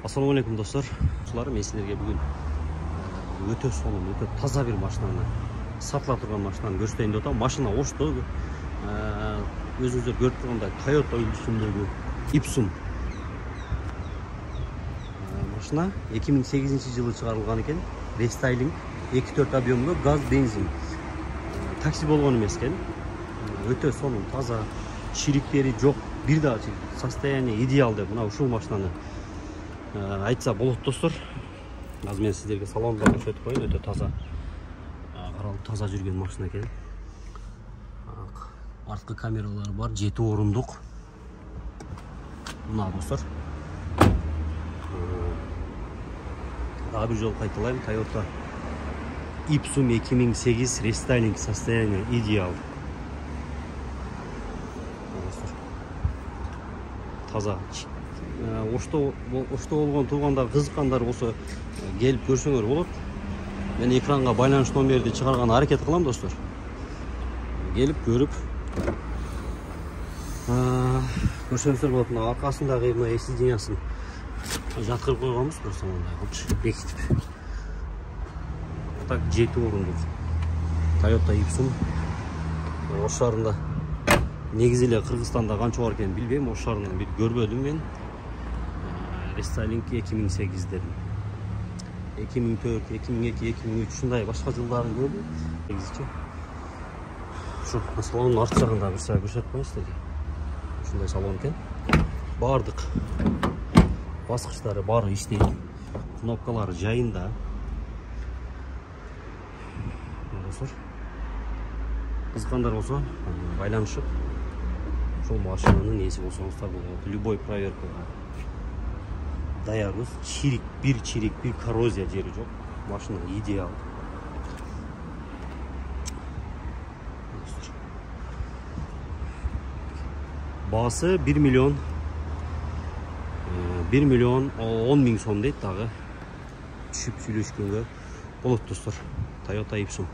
Assalamu alaikum dostlar. Men sizlerге бүгүн өтө сонун, өтө таза бир машинаны, сатыла турган машинаны көрсөтөйүн деп атам. Машина ошто. Өзүңүздөр көрүп тургандай Toyota үлгүсүндөгү Ipsum машина 2008 жылы чыгарылган экен. Рестайлинг 2.4 объемдуу газ бензин. Такси болгон эмес экен. Өтө сонун, таза, чириктери жок. Бир да состояние идеал деп мына ушул машинаны айтса болот достор. Азыр мен сиздерге салонду көрсөтүп коеюн. Өтө таза, каралып таза жүргөн машина экен. Арткы камералары бар, 7 орундук. Мына достор. Дагы бир жолу кайталайм. Toyota Ipsum 2008 рестайлинг состояние идеал. Таза. Ошто болгон туугандар, кызыккандар болсо келип көрсөңөр болот. Мен экранга байланыш номерди чыгарганга аракет кылам достор. Келип көрүп көрсөңүздөр болот. Мына аркасындагы мына сиденьясын жаткырып койгонбуз, просто мындай кылып бекитип. Так 7 орундук Toyota Ipsum. Ош шаарында негизи эле Кыргызстанда канча бар экенин билбейм. Ош шаарынан бир көрбөдүм мен. Рестайлинг 2008 дедим. 2004, 2002, 2003 ушундай башка жылдарын көрдүм. Негизичи. Ушу салондун арт жагында бир сая көрсөтүп коеюн силерге. Ушундай салон экен. Бардык баскычтары баары иштейт. Кнопкалары жайында. Кызыккандар болсо байланышып ошол машинанын ээси болсоңуздар болот. Любой проверкага даярбыз. Бир чирик, бир коррозия жери жок. Машина идеал. Баасы 1 миллион 10 миң сом дейт. Дагы түшүп сүйлөшкөнгө болот достор. Toyota Ipsum.